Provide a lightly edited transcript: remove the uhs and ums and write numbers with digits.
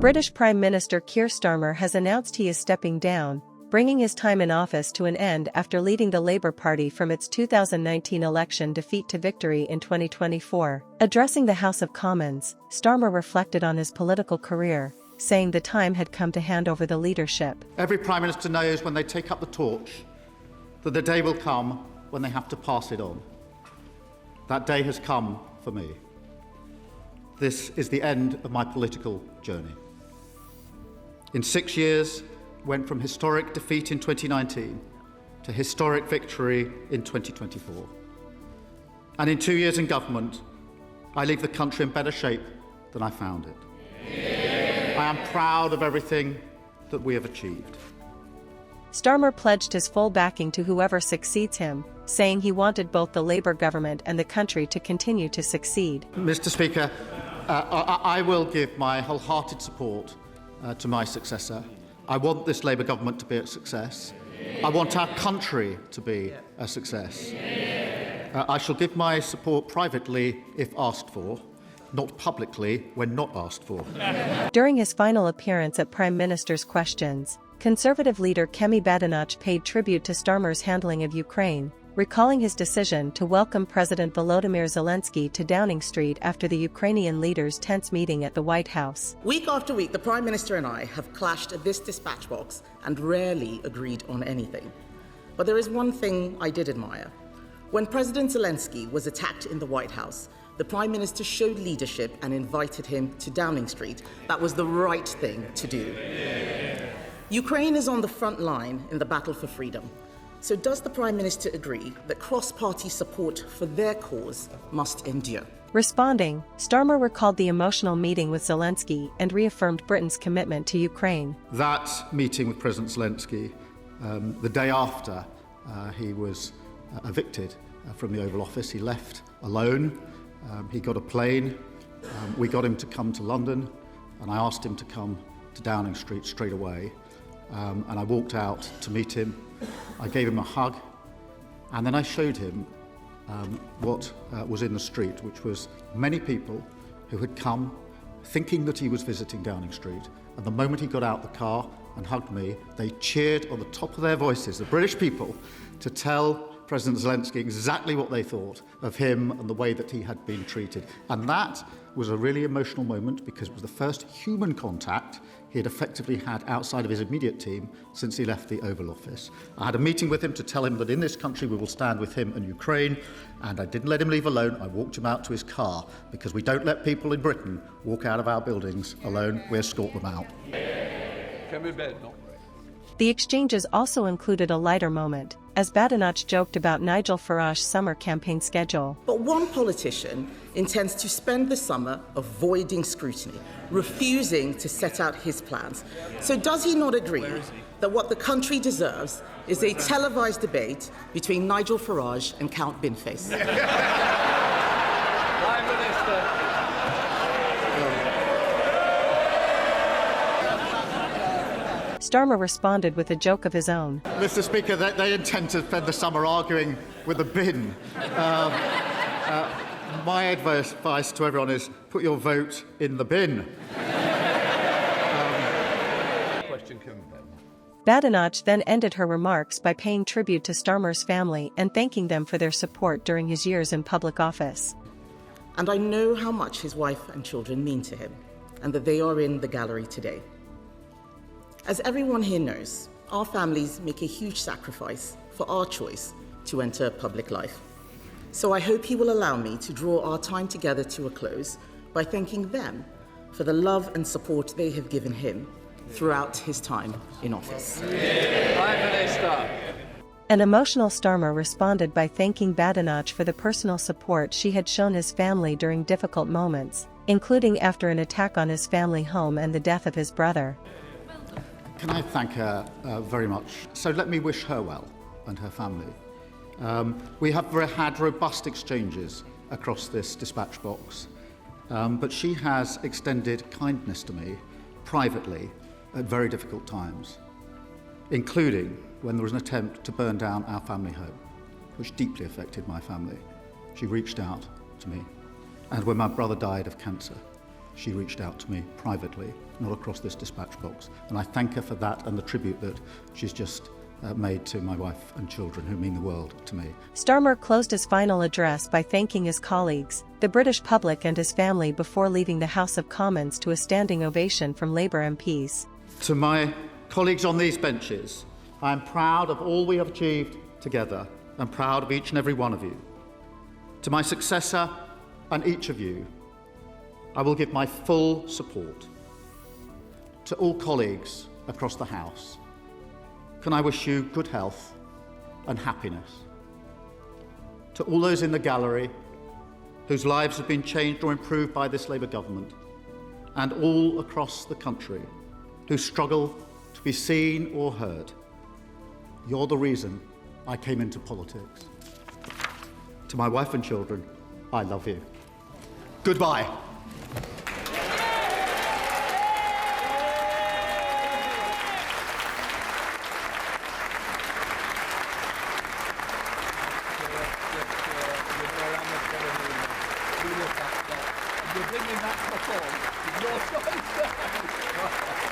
British Prime Minister Keir Starmer has announced he is stepping down, bringing his time in office to an end after leading the Labour Party from its 2019 election defeat to victory in 2024. Addressing the House of Commons, Starmer reflected on his political career, saying the time had come to hand over the leadership. Every Prime Minister knows when they take up the torch that the day will come when they have to pass it on. That day has come for me. This is the end of my political journey. In 6 years, went from historic defeat in 2019 to historic victory in 2024. And in 2 years in government, I leave the country in better shape than I found it. Yeah. I am proud of everything that we have achieved. Starmer pledged his full backing to whoever succeeds him, saying he wanted both the Labour government and the country to continue to succeed. Mr. Speaker, I will give my wholehearted support to my successor. I want this Labour government to be a success. I want our country to be a success. I shall give my support privately if asked for, not publicly when not asked for. During his final appearance at Prime Minister's Questions, Conservative leader Kemi Badenoch paid tribute to Starmer's handling of Ukraine, recalling his decision to welcome President Volodymyr Zelensky to Downing Street after the Ukrainian leader's tense meeting at the White House. Week after week, the Prime Minister and I have clashed at this dispatch box and rarely agreed on anything. But there is one thing I did admire. When President Zelensky was attacked in the White House, the Prime Minister showed leadership and invited him to Downing Street. That was the right thing to do. Ukraine is on the front line in the battle for freedom. So does the Prime Minister agree that cross-party support for their cause must endure? Responding, Starmer recalled the emotional meeting with Zelensky and reaffirmed Britain's commitment to Ukraine. That meeting with President Zelensky, the day after he was evicted from the Oval Office, he left alone. He got a plane. We got him to come to London, and I asked him to come to Downing Street straight away. And I walked out to meet him. I gave him a hug, and then I showed him what was in the street, which was many people who had come thinking that he was visiting Downing Street. And the moment he got out the car and hugged me, they cheered on the top of their voices, the British people, to tell President Zelensky exactly what they thought of him and the way that he had been treated. And that was a really emotional moment because it was the first human contact he had effectively had outside of his immediate team since he left the Oval Office. I had a meeting with him to tell him that in this country we will stand with him and Ukraine, and I didn't let him leave alone. I walked him out to his car because we don't let people in Britain walk out of our buildings alone. We escort them out. Kemi Badenoch. The exchanges also included a lighter moment, as Badenoch joked about Nigel Farage's summer campaign schedule. But one politician intends to spend the summer avoiding scrutiny, refusing to set out his plans. So does he not agree that what the country deserves is a televised debate between Nigel Farage and Count Binface? Prime Minister. Starmer responded with a joke of his own. Mr. Speaker, they intend to spend the summer arguing with the bin. My advice to everyone is put your vote in the bin. Question, Kemi Badenoch. Badenoch then ended her remarks by paying tribute to Starmer's family and thanking them for their support during his years in public office. And I know how much his wife and children mean to him, and that they are in the gallery today. As everyone here knows, our families make a huge sacrifice for our choice to enter public life. So I hope he will allow me to draw our time together to a close by thanking them for the love and support they have given him throughout his time in office. Prime Minister. An emotional Starmer responded by thanking Badenoch for the personal support she had shown his family during difficult moments, including after an attack on his family home and the death of his brother. Can I thank her very much? So let me wish her well and her family. We have had robust exchanges across this dispatch box, but she has extended kindness to me privately at very difficult times, including when there was an attempt to burn down our family home, which deeply affected my family. She reached out to me, and when my brother died of cancer. she reached out to me privately, not across this dispatch box. And I thank her for that and the tribute that she's just made to my wife and children, who mean the world to me. Starmer closed his final address by thanking his colleagues, the British public and his family before leaving the House of Commons to a standing ovation from Labour MPs. To my colleagues on these benches, I am proud of all we have achieved together and proud of each and every one of you. To my successor and each of you, I will give my full support. To all colleagues across the House, can I wish you good health and happiness. To all those in the gallery whose lives have been changed or improved by this Labour government, and all across the country who struggle to be seen or heard, you're the reason I came into politics. To my wife and children, I love you. Goodbye. You're bringing that before. Your choice.